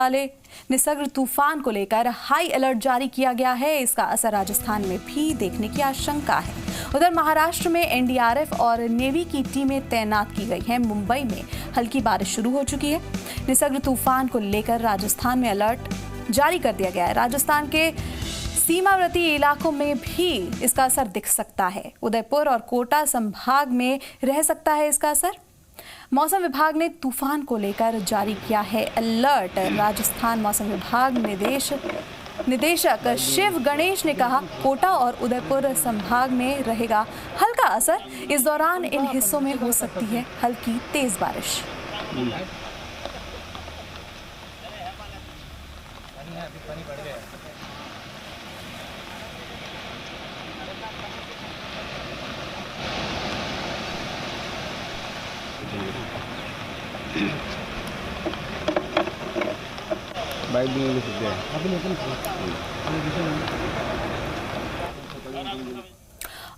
वाले निसर्ग तूफान को लेकर हाई अलर्ट जारी किया गया है। इसका असर राजस्थान में भी देखने की आशंका है। उधर महाराष्ट्र में एनडीआरएफ और नेवी की टीमें तैनात की गई हैं। मुंबई में हल्की बारिश शुरू हो चुकी है। निसर्ग तूफान को लेकर राजस्थान में अलर्ट जारी कर दिया गया है। राजस्थान के सीमावर्ती इलाकों में भी इसका असर दिख सकता है। उदयपुर और कोटा संभाग में रह सकता है इसका असर। मौसम विभाग ने तूफान को लेकर जारी किया है अलर्ट। राजस्थान मौसम विभाग निदेशक शिव गणेश ने कहा, कोटा और उदयपुर संभाग में रहेगा हल्का असर। इस दौरान इन हिस्सों में हो सकती है हल्की तेज बारिश।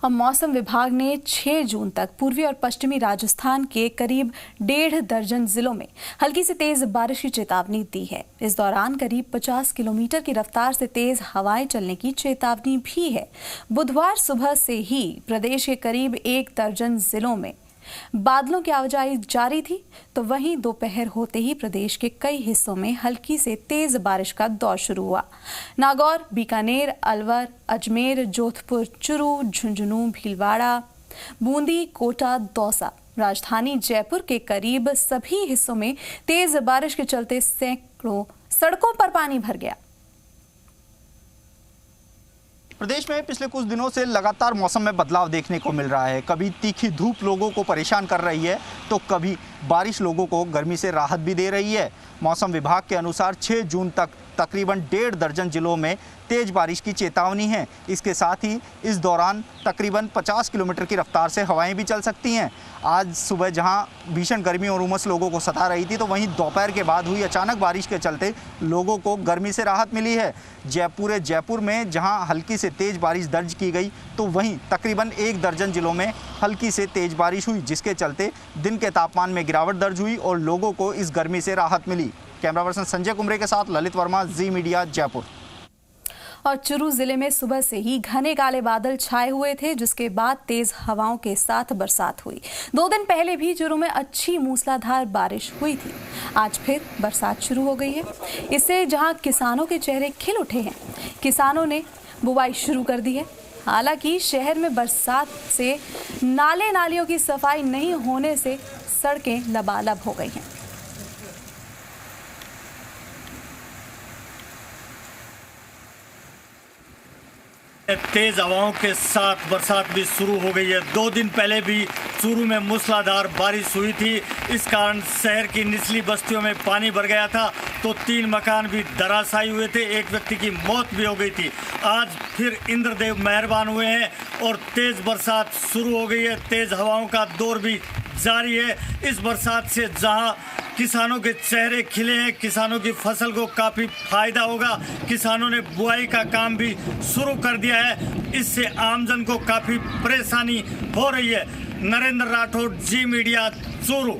और मौसम विभाग ने 6 जून तक पूर्वी और पश्चिमी राजस्थान के करीब 1.5 दर्जन जिलों में हल्की से तेज बारिश की चेतावनी दी है। इस दौरान करीब 50 किलोमीटर की रफ्तार से तेज हवाएं चलने की चेतावनी भी है। बुधवार सुबह से ही प्रदेश के करीब 1 दर्जन जिलों में बादलों की आवाजाही जारी थी, तो वहीं दोपहर होते ही प्रदेश के कई हिस्सों में हल्की से तेज बारिश का दौर शुरू हुआ। नागौर, बीकानेर, अलवर, अजमेर, जोधपुर, चुरू, झुंझुनू, भीलवाड़ा, बूंदी, कोटा, दौसा, राजधानी जयपुर के करीब सभी हिस्सों में तेज बारिश के चलते सैकड़ों सड़कों पर पानी भर गया। प्रदेश में पिछले कुछ दिनों से लगातार मौसम में बदलाव देखने को मिल रहा है। कभी तीखी धूप लोगों को परेशान कर रही है, तो कभी बारिश लोगों को गर्मी से राहत भी दे रही है। मौसम विभाग के अनुसार 6 जून तक तकरीबन 1.5 दर्जन जिलों में तेज बारिश की चेतावनी है। इसके साथ ही इस दौरान तकरीबन 50 किलोमीटर की रफ्तार से हवाएं भी चल सकती हैं। आज सुबह जहां भीषण गर्मी और उमस लोगों को सता रही थी, तो वहीं दोपहर के बाद हुई अचानक बारिश के चलते लोगों को गर्मी से राहत मिली है। जयपुर में जहां हल्की से तेज बारिश दर्ज की गई, तो वहीं तकरीबन 1 दर्जन जिलों में हल्की से तेज बारिश हुई, जिसके चलते दिन के तापमान में गिरावट दर्ज हुई और लोगों को इस गर्मी से राहत मिली। कैमरा पर्सन संजय कुमरे के साथ ललित वर्मा, जी मीडिया, जयपुर। और चुरू जिले में सुबह से ही घने काले बादल छाए हुए थे, जिसके बाद तेज हवाओं के साथ बरसात हुई। 2 दिन पहले भी चुरू में अच्छी मूसलाधार बारिश हुई थी। आज फिर बरसात शुरू हो गई है। इससे जहां किसानों के चेहरे खिल उठे हैं, किसानों ने बुवाई शुरू कर दी है। हालांकि शहर में बरसात से नालियों की सफाई नहीं होने से सड़कें लबालब हो गई हैं। तेज हवाओं के साथ बरसात भी शुरू हो गई है। 2 दिन पहले भी चूरू में मूसलाधार बारिश हुई थी। इस कारण शहर की निचली बस्तियों में पानी भर गया था, तो 3 मकान भी धराशायी हुए थे। एक व्यक्ति की मौत भी हो गई थी। आज फिर इंद्रदेव मेहरबान हुए हैं और तेज बरसात शुरू हो गई है। तेज हवाओं का दौर भी जारी है। इस बरसात से जहां किसानों के चेहरे खिले हैं, किसानों की फसल को काफ़ी फायदा होगा। किसानों ने बुआई का काम भी शुरू कर दिया है। इससे आमजन को काफ़ी परेशानी हो रही है। नरेंद्र राठौड़, जी मीडिया, चूरू।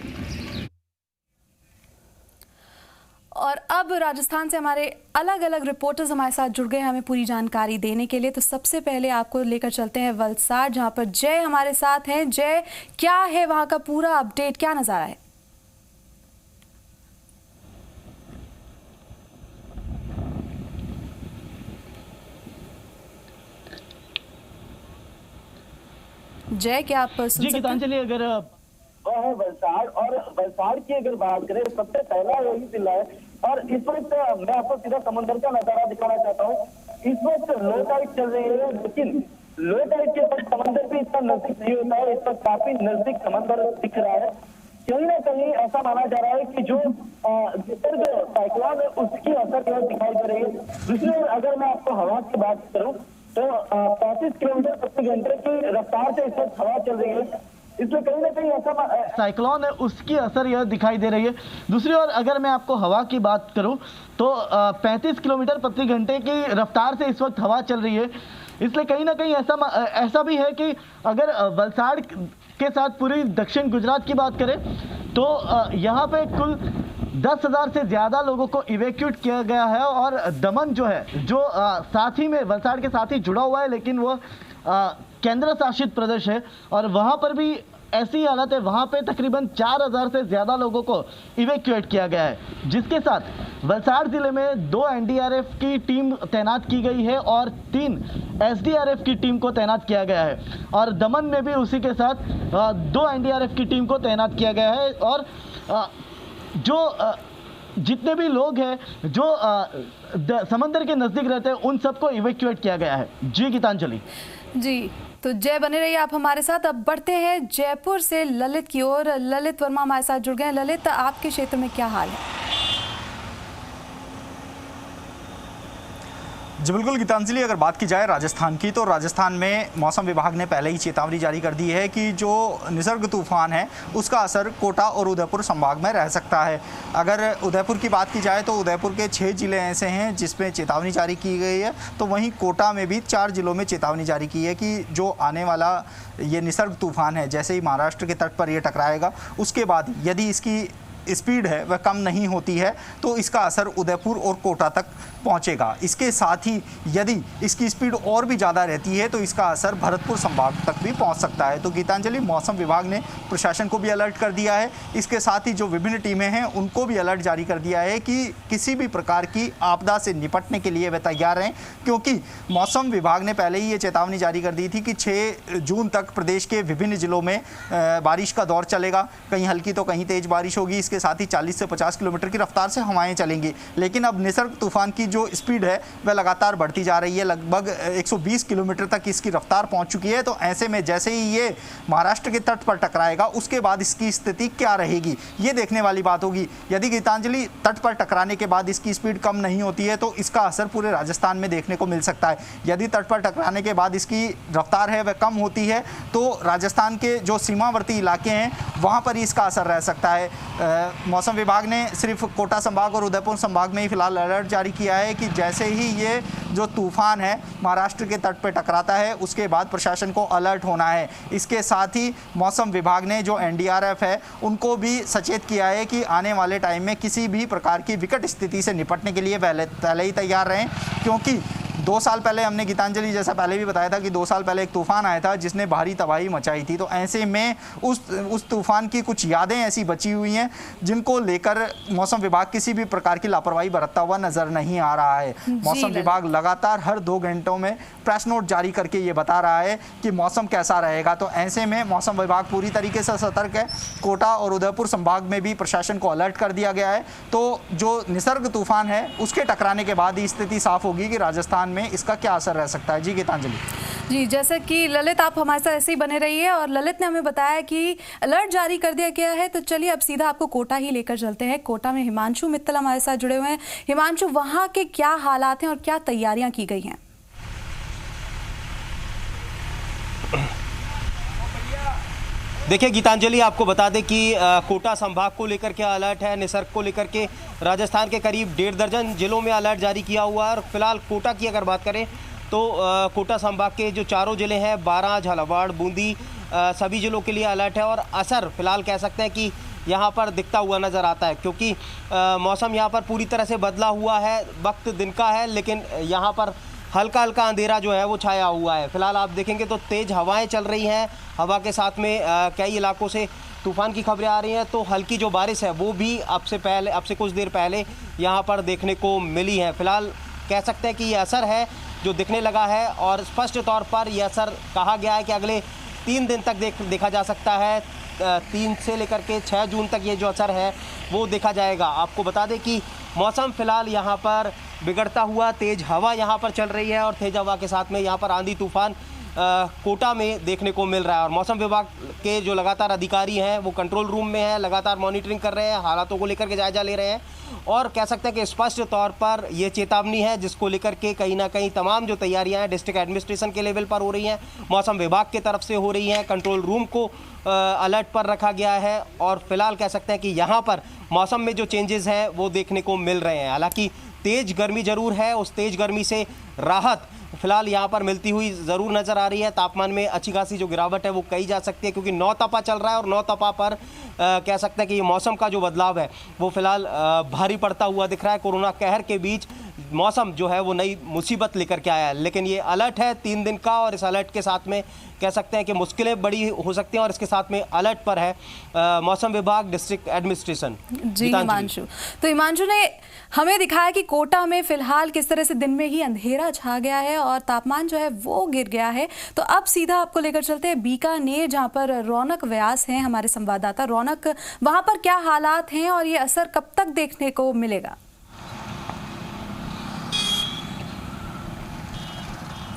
और अब राजस्थान से हमारे अलग अलग रिपोर्टर्स हमारे साथ जुड़ गए हैं हमें पूरी जानकारी देने के लिए। तो सबसे पहले आपको लेकर चलते हैं वलसाड, जहां पर जय हमारे साथ हैं। जय, क्या है वहां का पूरा अपडेट, क्या नजारा है? जय, क्या आप सुन सकते हैं? गीतांजलि, अगर है वलसाड और वलसाड की अगर बात करें, सबसे पहला यही जिला है। और इस वक्त मैं आपको सीधा समंदर का नजारा दिखाना चाहता हूँ। इस वक्त लो टाइड चल रही है, लेकिन लो टाइड के वक्त समंदर भी इतना नजदीक नहीं होता है। इस वक्त काफी नजदीक समंदर दिख रहा है। कहीं ना कहीं ऐसा माना जा रहा है कि जो साइक्लोन है उसकी असर यहाँ दिखाई दे रही है। दूसरी ओर अगर मैं आपको हवा की बात करूँ, तो 35 किलोमीटर प्रति घंटे की रफ्तार से इस वक्त हवा चल रही है। इसमें कहीं ना कहीं ऐसा साइक्लोन है उसकी असर यह दिखाई दे रही है। दूसरी ओर अगर मैं आपको हवा की बात करूं, तो 35 किलोमीटर प्रति घंटे की रफ्तार से इस वक्त हवा चल रही है। इसलिए कहीं ना कहीं ऐसा भी है कि अगर वलसाड के साथ पूरी दक्षिण गुजरात की बात करें, तो यहाँ पे कुल 10,000 से ज़्यादा लोगों को इवैक्यूएट किया गया है। और दमन जो है, जो साथ ही में वलसाड़ के साथ ही जुड़ा हुआ है, लेकिन वो केंद्र शासित प्रदेश है और वहाँ पर भी ऐसी हालत है। वहाँ पे तकरीबन 4,000 से ज़्यादा लोगों को इवैक्यूएट किया गया है, जिसके साथ वलसाड़ ज़िले में 2 एनडीआरएफ की टीम तैनात की गई है और 3 एसडीआरएफ की टीम को तैनात किया गया है। और दमन में भी उसी के साथ 2 एनडीआरएफ की टीम को तैनात किया गया है। और जो जितने भी लोग हैं जो समंदर के नज़दीक रहते हैं, उन सबको इवैक्यूएट किया गया है। जी गीतांजलि। जी, तो जय, बने रहिए आप हमारे साथ। अब बढ़ते हैं जयपुर से ललित की ओर। ललित वर्मा हमारे साथ जुड़ गए हैं। ललित, आपके क्षेत्र में क्या हाल है? जी बिल्कुल गीतांजलि, अगर बात की जाए राजस्थान की, तो राजस्थान में मौसम विभाग ने पहले ही चेतावनी जारी कर दी है कि जो निसर्ग तूफान है उसका असर कोटा और उदयपुर संभाग में रह सकता है। अगर उदयपुर की बात की जाए तो उदयपुर के 6 ज़िले ऐसे हैं जिसमें चेतावनी जारी की गई है, तो वहीं कोटा में भी 4 ज़िलों में चेतावनी जारी की है कि जो आने वाला ये निसर्ग तूफान है, जैसे ही महाराष्ट्र के तट पर ये टकराएगा, उसके बाद यदि इसकी स्पीड है वह कम नहीं होती है तो इसका असर उदयपुर और कोटा तक पहुंचेगा। इसके साथ ही यदि इसकी स्पीड और भी ज़्यादा रहती है तो इसका असर भरतपुर संभाग तक भी पहुंच सकता है। तो गीतांजलि, मौसम विभाग ने प्रशासन को भी अलर्ट कर दिया है। इसके साथ ही जो विभिन्न टीमें हैं उनको भी अलर्ट जारी कर दिया है कि किसी भी प्रकार की आपदा से निपटने के लिए वे तैयार रहें, क्योंकि मौसम विभाग ने पहले ही ये चेतावनी जारी कर दी थी कि 6 जून तक प्रदेश के विभिन्न ज़िलों में बारिश का दौर चलेगा। कहीं हल्की तो कहीं तेज़ बारिश होगी। इसके साथ ही 40 से 50 किलोमीटर की रफ्तार से हवाएं चलेंगी। लेकिन अब निसर्ग तूफान की जो स्पीड है वह लगातार बढ़ती जा रही है। लगभग 120 किलोमीटर तक इसकी रफ्तार पहुंच चुकी है। तो ऐसे में जैसे ही ये महाराष्ट्र के तट पर टकराएगा उसके बाद इसकी स्थिति क्या रहेगी, ये देखने वाली बात होगी। यदि गीतांजलि तट पर टकराने के बाद इसकी स्पीड कम नहीं होती है तो इसका असर पूरे राजस्थान में देखने को मिल सकता है। यदि तट पर टकराने के बाद इसकी रफ्तार है वह कम होती है तो राजस्थान के जो सीमावर्ती इलाके हैं वहाँ पर इसका असर रह सकता है। मौसम विभाग ने सिर्फ कोटा संभाग और उदयपुर संभाग में ही फिलहाल अलर्ट जारी किया है कि जैसे ही ये जो तूफान है महाराष्ट्र के तट पर टकराता है उसके बाद प्रशासन को अलर्ट होना है। इसके साथ ही मौसम विभाग ने जो एनडीआरएफ है उनको भी सचेत किया है कि आने वाले टाइम में किसी भी प्रकार की विकट स्थिति से निपटने के लिए पहले ही तैयार रहें, क्योंकि 2 साल पहले हमने गीतांजलि जैसा पहले भी बताया था कि 2 साल पहले एक तूफान आया था जिसने भारी तबाही मचाई थी। तो ऐसे में उस तूफान की कुछ यादें ऐसी बची हुई हैं जिनको लेकर मौसम विभाग किसी भी प्रकार की लापरवाही बरतता हुआ नजर नहीं आ रहा है। मौसम विभाग लगातार हर 2 घंटों में प्रेस नोट जारी करके ये बता रहा है कि मौसम कैसा रहेगा। तो ऐसे में मौसम विभाग पूरी तरीके से सतर्क है। कोटा और उदयपुर संभाग में भी प्रशासन को अलर्ट कर दिया गया है। तो जो निसर्ग तूफान है उसके टकराने के बाद ही स्थिति साफ होगी कि राजस्थान में इसका क्या असर रह सकता है। जी गीतांजलि। जी, जैसे कि ललित आप हमारे साथ ऐसे ही बने रहिए। और ललित ने हमें बताया कि अलर्ट जारी कर दिया गया है, तो चलिए अब सीधा आपको कोटा ही लेकर चलते हैं। कोटा में हिमांशु मित्तल हमारे साथ जुड़े हुए हैं। हिमांशु, वहां के क्या हालात हैं और क्या तैयारियां की गई हैं? देखिए गीतांजलि, आपको बता दें कि कोटा संभाग को लेकर के अलर्ट है। निसर्ग को लेकर के राजस्थान के करीब 1.5 दर्जन जिलों में अलर्ट जारी किया हुआ है। और फिलहाल कोटा की अगर बात करें तो कोटा संभाग के जो 4 जिले हैं, बारां, झालावाड़, बूंदी, सभी जिलों के लिए अलर्ट है। और असर फिलहाल कह सकते हैं कि यहाँ पर दिखता हुआ नज़र आता है, क्योंकि मौसम यहाँ पर पूरी तरह से बदला हुआ है। वक्त दिन का है लेकिन यहाँ पर हल्का हल्का अंधेरा जो है वो छाया हुआ है। फिलहाल आप देखेंगे तो तेज़ हवाएं चल रही हैं। हवा के साथ में कई इलाकों से तूफ़ान की खबरें आ रही हैं। तो हल्की जो बारिश है वो भी अब से कुछ देर पहले यहाँ पर देखने को मिली है। फिलहाल कह सकते हैं कि ये असर है जो दिखने लगा है। और स्पष्ट तौर पर यह असर कहा गया है कि अगले 3 दिन तक देखा जा सकता है। 3 से लेकर के 6 जून तक ये जो असर है वो देखा जाएगा। आपको बता दें कि मौसम फ़िलहाल यहाँ पर बिगड़ता हुआ, तेज़ हवा यहाँ पर चल रही है और तेज़ हवा के साथ में यहाँ पर आंधी तूफान कोटा में देखने को मिल रहा है। और मौसम विभाग के जो लगातार अधिकारी हैं वो कंट्रोल रूम में हैं, लगातार मॉनिटरिंग कर रहे हैं, हालातों को लेकर के जायजा ले रहे हैं। और कह सकते हैं कि स्पष्ट तौर पर ये चेतावनी है जिसको लेकर के कहीं ना कहीं तमाम जो तैयारियां हैं डिस्ट्रिक्ट एडमिनिस्ट्रेशन के लेवल पर हो रही हैं, मौसम विभाग के तरफ से हो रही हैं, कंट्रोल रूम को अलर्ट पर रखा गया है। और फिलहाल कह सकते हैं कि यहाँ पर मौसम में जो चेंजेस हैं वो देखने को मिल रहे हैं। हालांकि तेज़ गर्मी ज़रूर है, उस तेज़ गर्मी से राहत फिलहाल यहाँ पर मिलती हुई ज़रूर नज़र आ रही है। तापमान में अच्छी खासी जो गिरावट है वो कही जा सकती है, क्योंकि नौतपा चल रहा है और नौतपा पर कह सकते हैं कि ये मौसम का जो बदलाव है वो फिलहाल भारी पड़ता हुआ दिख रहा है। कोरोना कहर के बीच मौसम जो है वो नई मुसीबत लेकर के आया है, लेकिन ये अलर्ट है 3 दिन का, और इस अलर्ट के साथ में कह सकते हैं कि मुश्किलें बड़ी हो सकती हैं, और इसके साथ में अलर्ट पर है मौसम विभाग, डिस्ट्रिक्ट एडमिनिस्ट्रेशन। जी हिमांशु, तो हिमांशु ने हमें दिखाया कि कोटा में फिलहाल किस तरह से दिन में ही अंधेरा छा गया है और तापमान जो है वो गिर गया है। तो अब सीधा आपको लेकर चलते हैं बीकानेर, जहां पर रौनक व्यास हैं हमारे संवाददाता। रौनक, वहां पर क्या हालात हैं और ये असर कब तक देखने को मिलेगा?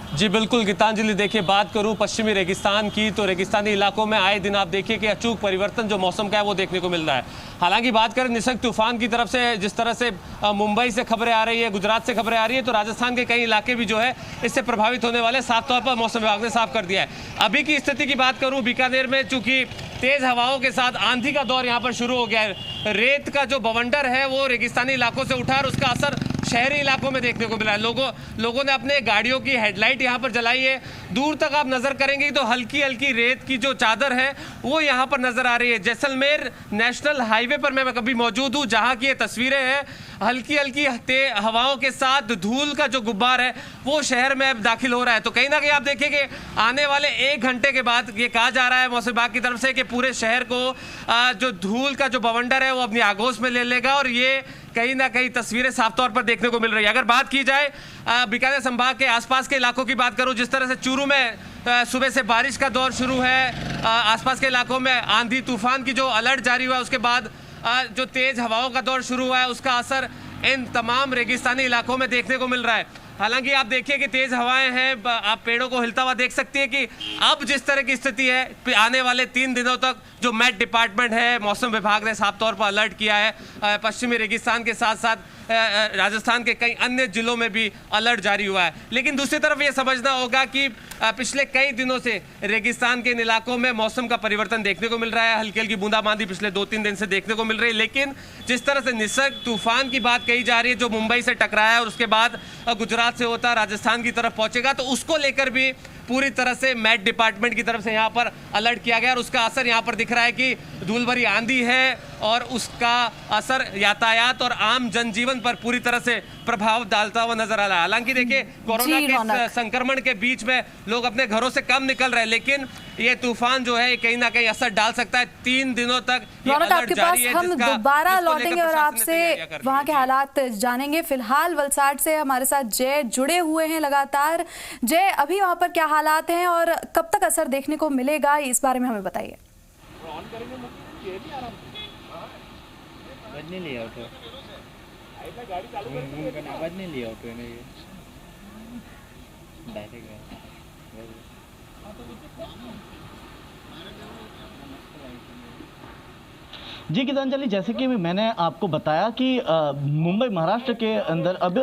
जी बिल्कुल गीतांजलि, देखिए बात करूं पश्चिमी रेगिस्तान की, तो रेगिस्तानी इलाकों में आए दिन आप देखिए कि अचूक परिवर्तन जो मौसम का है वो देखने को मिल रहा है। हालांकि बात करें निसर्ग तूफान की तरफ से, जिस तरह से मुंबई से खबरें आ रही है, गुजरात से खबरें आ रही है, तो राजस्थान के कई इलाके भी जो है इससे प्रभावित होने वाले साफ तौर पर मौसम विभाग ने साफ कर दिया है। अभी की स्थिति की बात करूं बीकानेर में, चूंकि तेज हवाओं के साथ आंधी का दौर यहाँ पर शुरू हो गया है। रेत का जो बवंडर है वो रेगिस्तानी इलाकों से उठा और उसका असर शहरी इलाकों में देखने को मिला है। लोगों ने अपने गाड़ियों की हेडलाइट यहाँ पर जलाई है। दूर तक आप नजर करेंगे तो हल्की हल्की रेत की जो चादर है वो यहाँ पर नजर आ रही है। जैसलमेर नेशनल हाईवे पर मैं कभी मौजूद हूँ, जहाँ की ये तस्वीरें हैं। हल्की हल्की हवाओं के साथ धूल का जो गुब्बार है वो शहर में दाखिल हो रहा है। तो कहीं ना कहीं आप देखिए आने वाले 1 घंटे के बाद ये कहा जा रहा है मौसम विभाग की तरफ से कि पूरे शहर को जो धूल का जो बवंडर है वो अपनी आगोश में ले लेगा, और ये कहीं ना कहीं तस्वीरें साफ तौर पर देखने को मिल रही है। अगर बात की जाए बीकानेर संभाग के आसपास के इलाकों की बात करूं, जिस तरह से चूरू में सुबह से बारिश का दौर शुरू है, आसपास के इलाकों में आंधी तूफान की जो अलर्ट जारी हुआ, उसके बाद जो तेज हवाओं का दौर शुरू हुआ है उसका असर इन तमाम रेगिस्तानी इलाकों में देखने को मिल रहा है। हालांकि आप देखिए कि तेज हवाएं हैं, आप पेड़ों को हिलता हुआ देख सकती है कि अब जिस तरह की स्थिति है आने वाले 3 दिनों तक जो मेट डिपार्टमेंट है, मौसम विभाग ने साफ तौर पर अलर्ट किया है। पश्चिमी रेगिस्तान के साथ साथ राजस्थान के कई अन्य जिलों में भी अलर्ट जारी हुआ है। लेकिन दूसरी तरफ ये समझना होगा कि पिछले कई दिनों से रेगिस्तान के इन इलाकों में मौसम का परिवर्तन देखने को मिल रहा है। हल्की हल्की बूंदाबांदी पिछले 2-3 दिन से देखने को मिल रही है। लेकिन जिस तरह से निसर्ग तूफान की बात कही जा रही है जो मुंबई से टकराया है और उसके बाद गुजरात से होता राजस्थान की तरफ पहुंचेगा, तो उसको लेकर भी पूरी तरह से मेट डिपार्टमेंट की तरफ से यहाँ पर अलर्ट किया गया और उसका असर यहाँ पर दिख रहा है कि धूल भरी आंधी है और उसका असर यातायात और आम जनजीवन पर पूरी तरह से प्रभाव डालता हुआ नजर आ रहा है। हालांकि देखिए कोरोना के संक्रमण के बीच में लोग अपने घरों से कम निकल रहे हैं, लेकिन ये तूफान जो है कहीं ना कहीं असर डाल सकता है। 3 दिनों तक ये अलर्ट जारी है। हम दोबारा लौटेंगे और आपसे वहाँ के हालात जानेंगे। फिलहाल वलसाड से हमारे साथ जय जुड़े हुए हैं लगातार। जय, अभी वहाँ पर क्या हालात हैं और कब तक असर देखने को मिलेगा, इस बारे में हमें बताइए। जी गीतांजलि, जैसे कि मैंने आपको बताया कि मुंबई महाराष्ट्र के अंदर अब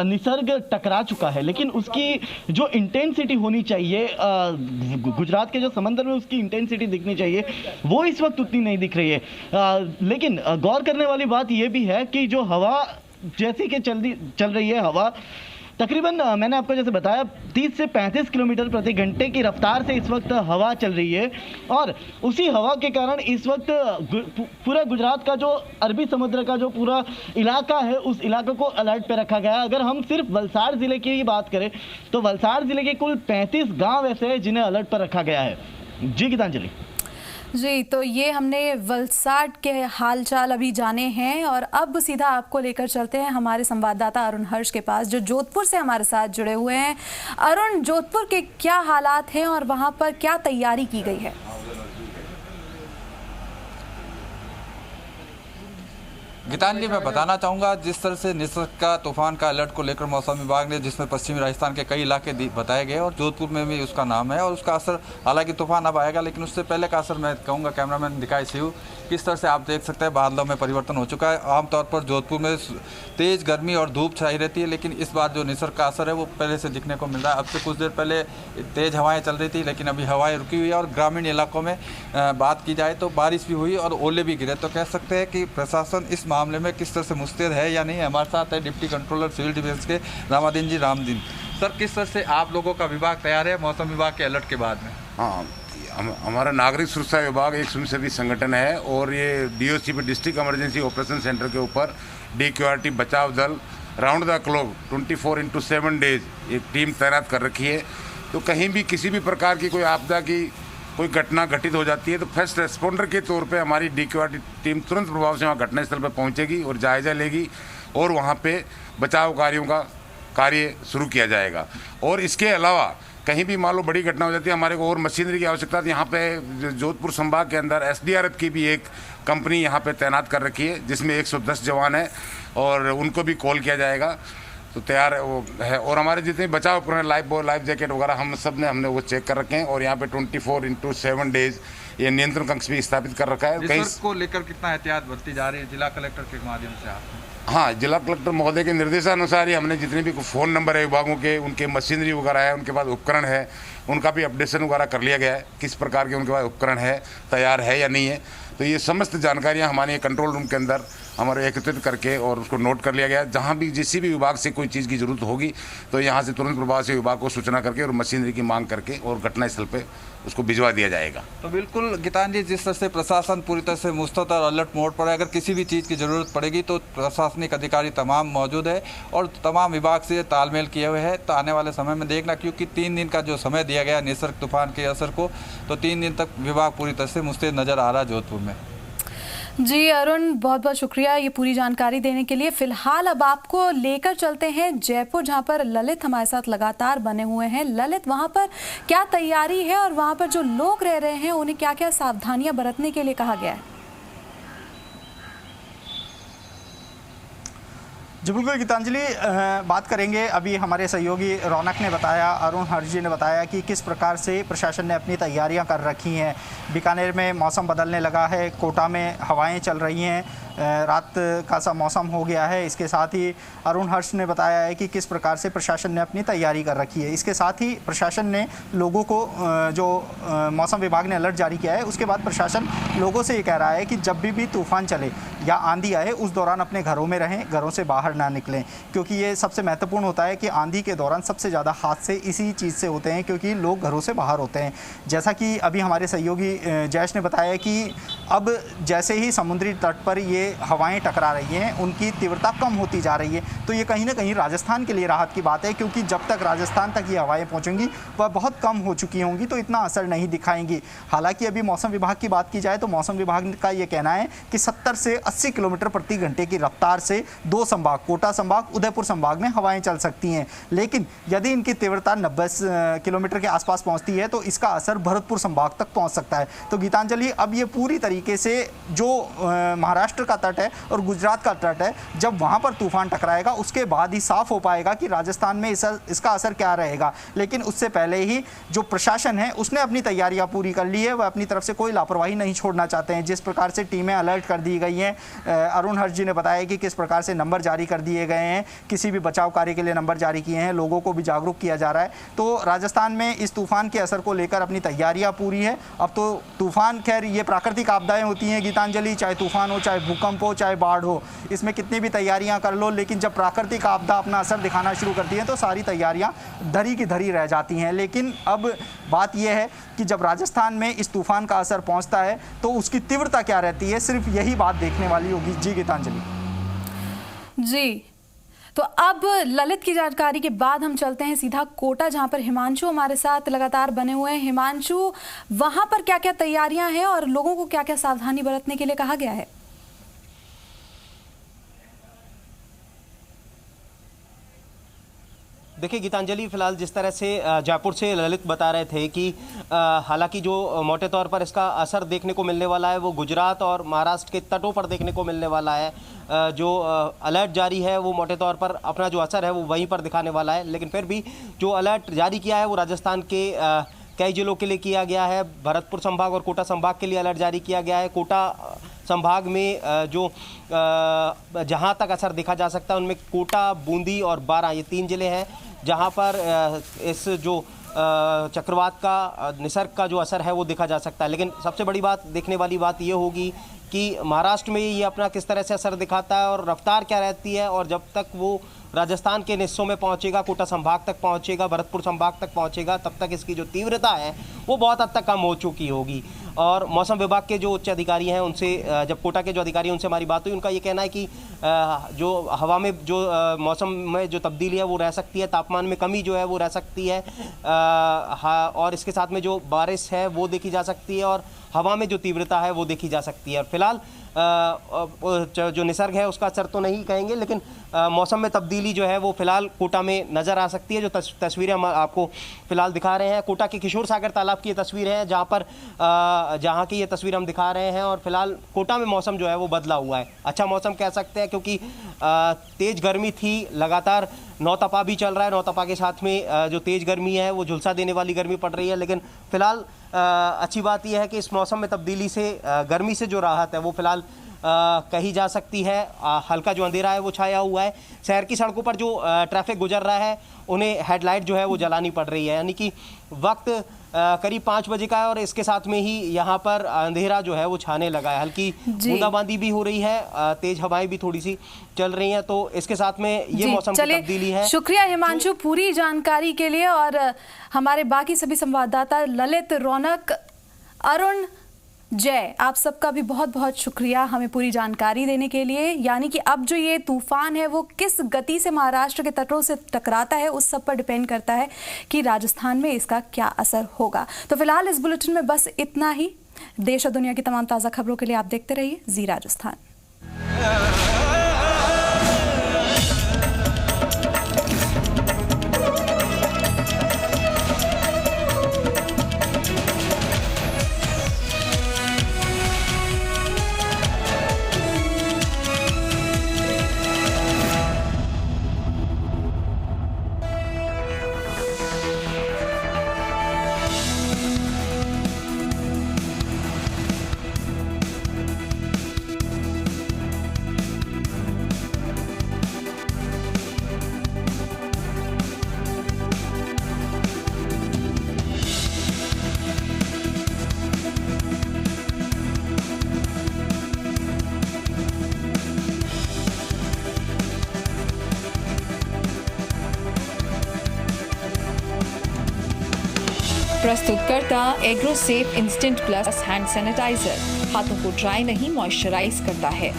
निसर्ग टकरा चुका है, लेकिन उसकी जो इंटेंसिटी होनी चाहिए गुजरात के जो समंदर में उसकी इंटेंसिटी दिखनी चाहिए वो इस वक्त उतनी नहीं दिख रही है। लेकिन गौर करने वाली बात यह भी है कि जो हवा जैसी कि चल रही है, हवा तकरीबन मैंने आपको जैसे बताया 30 से 35 किलोमीटर प्रति घंटे की रफ्तार से इस वक्त हवा चल रही है, और उसी हवा के कारण इस वक्त पूरा गुजरात का जो अरबी समुद्र का जो पूरा इलाका है उस इलाके को अलर्ट पे रखा गया है। अगर हम सिर्फ वलसाड ज़िले की बात करें तो वलसाड ज़िले के कुल 35 गाँव ऐसे हैं जिन्हें अलर्ट पर रखा गया है। जी गीतांजलि। जी, तो ये हमने वलसाड के हालचाल अभी जाने हैं और अब सीधा आपको लेकर चलते हैं हमारे संवाददाता अरुण हर्ष के पास, जो जोधपुर से हमारे साथ जुड़े हुए हैं। अरुण, जोधपुर के क्या हालात हैं और वहां पर क्या तैयारी की गई है? गीतांजलि, मैं बताना चाहूँगा जिस तरह से निसर्ग का तूफान का अलर्ट को लेकर मौसम विभाग ने, जिसमें पश्चिमी राजस्थान के कई इलाके बताए गए और जोधपुर में भी उसका नाम है, और उसका असर, हालांकि तूफान अब आएगा लेकिन उससे पहले का असर मैं कहूँगा कैमरामैन दिखाई शिव किस तरह से आप देख सकते हैं बादलों में परिवर्तन हो चुका है। आमतौर पर जोधपुर में तेज़ गर्मी और धूप छाई रहती है, लेकिन इस बार जो निसर्ग का असर है वो पहले से दिखने को मिल रहा है। अब से कुछ देर पहले तेज़ हवाएं चल रही थी, लेकिन अभी हवाएं रुकी हुई है और ग्रामीण इलाकों में बात की जाए तो बारिश भी हुई और ओले भी गिरे। तो कह सकते हैं कि प्रशासन इस मामले में किस तरह से मुस्तैद है या नहीं। हमारे साथ है डिप्टी कंट्रोलर सिविल डिफेंस के रामादीन जी। रामदीन सर, किस तरह से आप लोगों का विभाग तैयार है मौसम विभाग के अलर्ट के बाद में? हाँ, हमारा नागरिक सुरक्षा विभाग एक स्वयंसेवी संगठन है और ये डीओसी पे डिस्ट्रिक्ट इमरजेंसी ऑपरेशन सेंटर के ऊपर DQRT बचाव दल राउंड द क्लॉक 24/7 डेज एक टीम तैनात कर रखी है। तो कहीं भी किसी भी प्रकार की कोई आपदा की कोई घटना घटित हो जाती है तो फर्स्ट रेस्पॉन्डर के तौर पे हमारी DQRT टीम तुरंत प्रभाव से वहाँ घटनास्थल पर पहुँचेगी और जायजा लेगी और वहाँ पे बचाव कार्यों का कार्य शुरू किया जाएगा। और इसके अलावा कहीं भी मान लो बड़ी घटना हो जाती है, हमारे को और मशीनरी की आवश्यकता है। यहाँ पे जोधपुर संभाग के अंदर SDRF की भी एक कंपनी यहाँ पे तैनात कर रखी है जिसमें 110 जवान है और उनको भी कॉल किया जाएगा। तो तैयार है और हमारे जितने बचाव उपकरण लाइफ जैकेट वगैरह हमने वो चेक कर रखे हैं और यहाँ पे 24/7 डेज ये नियंत्रण कक्ष भी स्थापित कर रखा है। कहीं को लेकर कितना एहतियात बरती जा रही है जिला कलेक्टर के माध्यम से आप? हाँ, जिला कलेक्टर महोदय के निर्देशानुसार ही हमने जितने भी फ़ोन नंबर है विभागों के, उनके मशीनरी वगैरह है, उनके पास उपकरण है, उनका भी अपडेशन वगैरह कर लिया गया है किस प्रकार के उनके पास उपकरण है, तैयार है या नहीं है। तो ये समस्त जानकारियाँ हमारे कंट्रोल रूम के अंदर हमारे एकत्रित करके और उसको नोट कर लिया गया है। जहाँ भी किसी भी विभाग से कोई चीज़ की ज़रूरत होगी तो यहाँ से तुरंत प्रभाव से विभाग को सूचना करके और मशीनरी की मांग करके और घटनास्थल पे उसको भिजवा दिया जाएगा। तो बिल्कुल गीतान जी, जिस तरह से प्रशासन पूरी तरह से मुस्तैद और अलर्ट मोड पर है, अगर किसी भी चीज़ की ज़रूरत पड़ेगी तो प्रशासनिक अधिकारी तमाम मौजूद है और तमाम विभाग से तालमेल किए हुए हैं। तो आने वाले समय में देखना, क्योंकि 3 दिन का जो समय दिया गया निसर्ग तूफान के असर को, तो 3 दिन तक विभाग पूरी तरह से मुस्तैद नज़र आ रहा है जोधपुर में। जी अरुण, बहुत बहुत शुक्रिया ये पूरी जानकारी देने के लिए। फिलहाल अब आपको लेकर चलते हैं जयपुर, जहां पर ललित हमारे साथ लगातार बने हुए हैं। ललित, वहां पर क्या तैयारी है और वहां पर जो लोग रह रहे हैं उन्हें क्या क्या सावधानियां बरतने के लिए कहा गया है? जी बिल्कुल गीतांजलि, बात करेंगे। अभी हमारे सहयोगी रौनक ने बताया, अरुण हरजी ने बताया कि किस प्रकार से प्रशासन ने अपनी तैयारियां कर रखी हैं। बीकानेर में मौसम बदलने लगा है, कोटा में हवाएं चल रही हैं, रात का सा मौसम हो गया है। इसके साथ ही अरुण हर्ष ने बताया है कि किस प्रकार से प्रशासन ने अपनी तैयारी कर रखी है। इसके साथ ही प्रशासन ने लोगों को, जो मौसम विभाग ने अलर्ट जारी किया है, उसके बाद प्रशासन लोगों से ये कह रहा है कि जब भी तूफान चले या आंधी आए उस दौरान अपने घरों में रहें, घरों से बाहर ना निकलें, क्योंकि ये सबसे महत्वपूर्ण होता है कि आंधी के दौरान सबसे ज़्यादा हादसे इसी चीज़ से होते हैं, क्योंकि लोग घरों से बाहर होते हैं। जैसा कि अभी हमारे सहयोगी जयेश ने बताया कि अब जैसे ही समुद्री तट पर ये हवाएं टकरा रही हैं, उनकी तीव्रता कम होती जा रही है। तो ये कहीं ना कहीं राजस्थान के लिए राहत की बात है, क्योंकि जब तक राजस्थान तक ये हवाएं पहुंचेंगी वह बहुत कम हो चुकी होंगी, तो इतना असर नहीं दिखाएंगी। हालांकि अभी मौसम विभाग की बात की जाए तो मौसम विभाग का ये कहना है कि 70 से 80 किलोमीटर प्रति घंटे की रफ्तार से 2 संभाग, कोटा संभाग, उदयपुर संभाग में हवाएं चल सकती हैं। लेकिन यदि इनकी तीव्रता 90 किलोमीटर के आसपास पहुंचती है तो इसका असर भरतपुर संभाग तक पहुंच सकता है। तो गीतांजलि, अब ये पूरी तरीके से जो महाराष्ट्र का तट है और गुजरात का तट है, जब वहां पर तूफान टकराएगा उसके बाद ही साफ हो पाएगा कि राजस्थान में इसका असर क्या रहेगा। लेकिन उससे पहले ही जो प्रशासन है उसने अपनी तैयारियां पूरी कर ली है, वह अपनी तरफ से कोई लापरवाही नहीं छोड़ना चाहते हैं। जिस प्रकार से टीमें अलर्ट कर दी गई हैं, अरुण हर्ष जी ने बताया कि किस प्रकार से नंबर जारी कर दिए गए हैं, किसी भी बचाव कार्य के लिए नंबर जारी किए हैं, लोगों को भी जागरूक किया जा रहा है। तो राजस्थान में इस तूफान के असर को लेकर अपनी तैयारियां पूरी है। अब तो तूफान, खैर ये प्राकृतिक आपदाएं होती हैं गीतांजलि, चाहे तूफान हो, चाहे भूकंप हो, चाहे बाढ़ हो, इसमें कितनी भी तैयारियां कर लो, लेकिन जब प्राकृतिक आपदा अपना असर दिखाना शुरू करती है तो सारी तैयारियां धरी की धरी रह जाती हैं। लेकिन अब बात यह है कि जब राजस्थान में इस तूफान का असर पहुंचता है तो उसकी तीव्रता क्या रहती है, सिर्फ यही बात देखने वाली होगी। जी गीतांजलि। जी, तो अब ललित की जानकारी के बाद हम चलते हैं सीधा कोटा, जहां पर हिमांशु हमारे साथ लगातार बने हुए हैं। हिमांशु, वहां पर क्या क्या तैयारियां हैं और लोगों को क्या क्या सावधानी बरतने के लिए कहा गया है? देखिए गीतांजलि, फिलहाल जिस तरह से जयपुर से ललित बता रहे थे कि हालांकि जो मोटे तौर पर इसका असर देखने को मिलने वाला है वो गुजरात और महाराष्ट्र के तटों पर देखने को मिलने वाला है। जो अलर्ट जारी है वो मोटे तौर पर अपना जो असर है वो वहीं पर दिखाने वाला है, लेकिन फिर भी जो अलर्ट जारी किया है वो राजस्थान के कई जिलों के लिए किया गया है। भरतपुर संभाग और कोटा संभाग के लिए अलर्ट जारी किया गया है। कोटा संभाग में जो जहां तक असर देखा जा सकता है उनमें कोटा, बूंदी और बारां, ये 3 जिले हैं जहां पर इस जो चक्रवात का, निसर्ग का जो असर है वो देखा जा सकता है। लेकिन सबसे बड़ी बात, देखने वाली बात ये होगी कि महाराष्ट्र में ये अपना किस तरह से असर दिखाता है और रफ्तार क्या रहती है, और जब तक वो राजस्थान के हिस्सों में पहुंचेगा, कोटा संभाग तक पहुंचेगा, भरतपुर संभाग तक पहुंचेगा, तब तक इसकी जो तीव्रता है वो बहुत हद तक कम हो चुकी होगी। और मौसम विभाग के जो उच्च अधिकारी हैं उनसे, जब कोटा के जो अधिकारी हैं उनसे हमारी बात हुई, उनका ये कहना है कि जो हवा में जो मौसम में जो तब्दीली है वो रह सकती है, तापमान में कमी जो है वो रह सकती है, और इसके साथ में जो बारिश है वो देखी जा सकती है और हवा में जो तीव्रता है वो देखी जा सकती है। और फिलहाल जो निसर्ग है उसका असर तो नहीं कहेंगे, लेकिन मौसम में तब्दीली जो है वो फिलहाल कोटा में नज़र आ सकती है। जो तस्वीरें हम आपको फिलहाल दिखा रहे हैं, कोटा के किशोर सागर तालाब की ये तस्वीर है, जहाँ की ये तस्वीर हम दिखा रहे हैं। और फिलहाल कोटा में मौसम जो है वो बदला हुआ है, अच्छा मौसम कह सकते हैं, क्योंकि तेज़ गर्मी थी, लगातार नौतपा भी चल रहा है, नौतपा के साथ में जो तेज़ गर्मी है वो झुलसा देने वाली गर्मी पड़ रही है। लेकिन फिलहाल अच्छी बात यह है कि इस मौसम में तब्दीली से, गर्मी से जो राहत है वो फिलहाल कही जा सकती है। हल्का जो अंधेरा है वो छाया हुआ है, शहर की सड़कों पर जो ट्रैफिक गुजर रहा है उन्हें हेडलाइट जो है वो जलानी पड़ रही है, यानी कि वक्त करीब 5 बजे का है और इसके साथ में ही यहाँ पर अंधेरा जो है वो छाने लगा है। हल्की बूंदाबांदी भी हो रही है, तेज हवाएं भी थोड़ी सी चल रही हैं, तो इसके साथ में ये मौसम की तब्दीली है। शुक्रिया हिमांशु पूरी जानकारी के लिए, और हमारे बाकी सभी संवाददाता ललित, रौनक, अरुण, जय, आप सबका भी बहुत बहुत शुक्रिया हमें पूरी जानकारी देने के लिए। यानी कि अब जो ये तूफान है वो किस गति से महाराष्ट्र के तटों से टकराता है उस सब पर डिपेंड करता है कि राजस्थान में इसका क्या असर होगा। तो फिलहाल इस बुलेटिन में बस इतना ही। देश और दुनिया की तमाम ताज़ा खबरों के लिए आप देखते रहिए जी राजस्थान। प्रस्तुतकर्ता Agrosafe instant plus hand sanitizer हाथों को ड्राई नहीं मॉइस्चराइज करता है।